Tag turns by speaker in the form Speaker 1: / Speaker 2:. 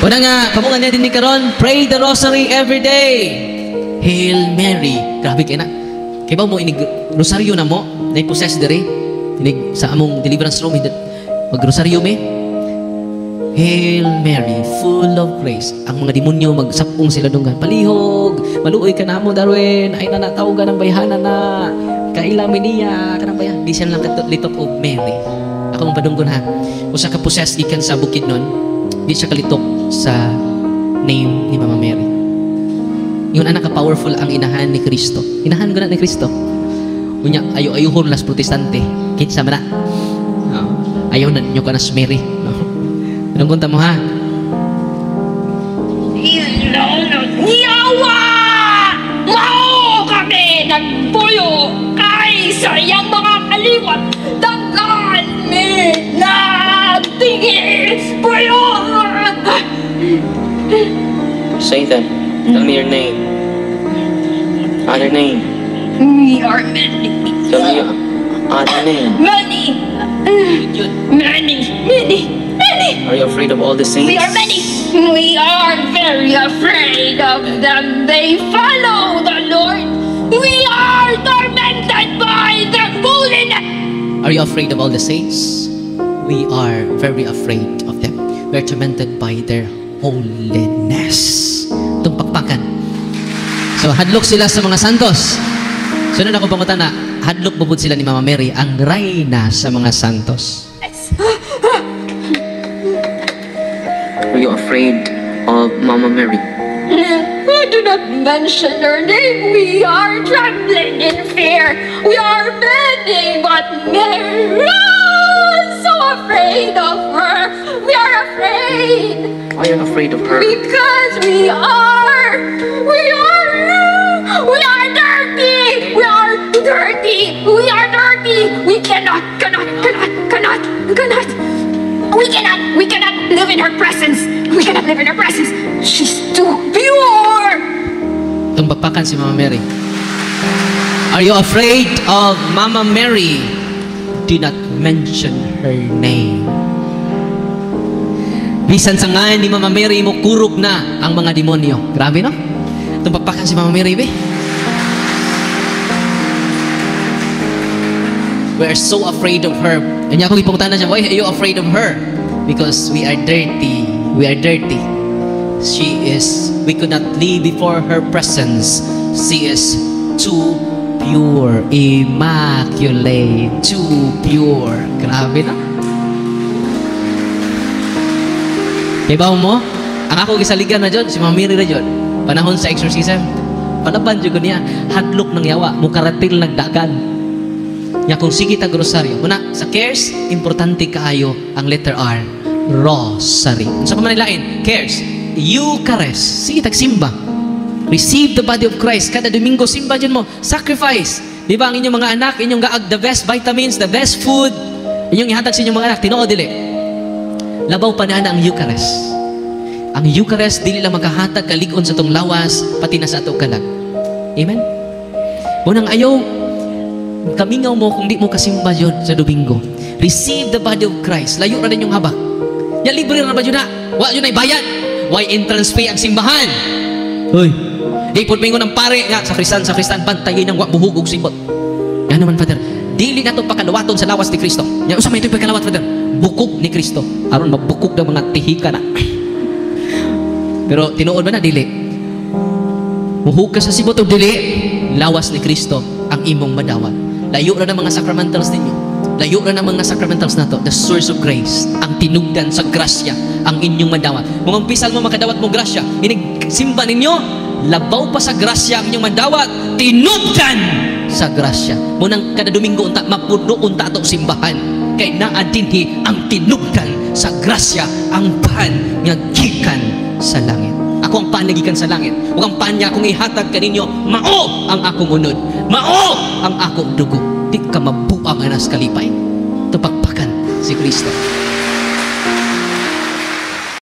Speaker 1: Una nga, kamungan niya din ni karon, pray the rosary every day. Hail Mary. Grabe kayo na. Kaya ba mo inig rosaryo na mo? Na-possess dere? Inig sa among deliverance room, mag-rosaryo me? Hail Mary, full of grace. Ang mga demonyo magsapong sila dungan. Palihog, maluoy ka na mo, Darwin. Ay nanataw ka ng bayhana na. Kailamin niya ka ng bayhana. Di siya lang litok of Mary. Ako mong padunggon ha. Kung sa ka-possess ikan sa bukid nun, di siya kalitok sa name ni Mama Mary. Yun anak ka-powerful ang inahan ni Kristo. Inahan ko na ni Kristo. Unya, ayo-ayuhon las protestante. Kinsa man na. Ayaw na nyo ka na Mary. Anong kunta mo ha?
Speaker 2: Yawa! Mao kami nagpuyo kay sa iyang mga kaliwat. Dagan mi nagtingis puyo!
Speaker 3: Satan, tell me your name. Other name.
Speaker 2: We are many.
Speaker 3: Tell me your other name.
Speaker 2: Many.
Speaker 3: Are you afraid of all the saints?
Speaker 2: We are many. We are very afraid of them. They follow the Lord. We are tormented by their holiness.
Speaker 1: Are you afraid of all the saints? We are very afraid of them. We are tormented by their holiness. Itong pakpakan. So, hadlok sila sa mga santos. Sunod ako pangutan na, hadlok bubud sila ni Mama Mary, ang reyna sa mga santos.
Speaker 3: Are you afraid of Mama Mary?
Speaker 2: Do not mention her name. We are trembling in fear. We are many, but Mary is so afraid of her. We are afraid.
Speaker 3: Why are you afraid of her?
Speaker 2: Because we are dirty. We are dirty. We are dirty. We cannot. We cannot live in her presence. We cannot live in her presence. She's too pure.
Speaker 1: Itong pakpakan si Mama Mary. Are you afraid of Mama Mary? Do not mention her name. Bisan sa ngayon ni Mama Mary mo kurog na ang mga demonyo. Grabe no? Itong pakpakan si Mama Mary be. We are so afraid of her. Kanya ako ipunta na siya, why are you afraid of her? Because we are dirty. We are dirty. We could not live before her presence. She is too pure, immaculate, too pure. Grabe na. Ibaw mo, ang ako gisaligan na dyan, si Mama Mary na dyan, panahon sa exorcism, palaban dyan ko niya, hadlok ng yawa, mukaratil nagdagan. Nga kung sige tag rosaryo. Una, sa cares, importante kaayo ang letter R, rosary. Sa pamanilain, cares, Eucharist, sige tag simba. Receive the body of Christ. Kada Domingo, simba dyan mo. Sacrifice. Di ba ang inyong mga anak, inyong gaag the best vitamins, the best food, inyong ihatag sa inyong mga anak, tinoo dili. Labaw pa na ang Eucharist. Ang Eucharist, dili lang magkahatag kaligon sa tong lawas, pati na sa atong kalag. Amen? Munang ayaw, kamingaw mo kung di mo kasimba yun sa Domingo. Receive the body of Christ. Layo na din yung habak. Yan, libre na ba yun na? Wa yun ay bayad. Why entrance fee ang simbahan? Uy, ipod mingo ng pare nga sa kristan, bantayin ng buhugog simbot. Yan naman, Father. Dili na ito pakalawaton sa lawas ni Kristo. Yan, usama ito yung pagkalawat, Father. Bukog ni Kristo. Aron magbukog ng mga tihika na. Pero tinuod ba na? Dili. Muhug ka sa sibot o dili, lawas ni Kristo ang imong madawat. Layo na ng mga sacramentals ninyo. Layo na ng mga sacramentals na to. The source of grace. Ang tinugdan sa grasya. Ang inyong madawat. Kung pisal mo makadawat mo grasya, simba ninyo, labaw pa sa grasya ang inyong madawat. Tinugdan sa grasya. Munang kada Domingo unta, mapuno unta ito simbahan. Kay naadinhi ang tinugdan sa grasya. Ang pan nga gikan sa langit. Ako ang panagikan sa langit. Huwag ang panya akong ihatag kaninyo. Mao ang akong unod. Mao ang akong dugo. Di ka mabuang anas kalipay. Tupakpakan si Kristo.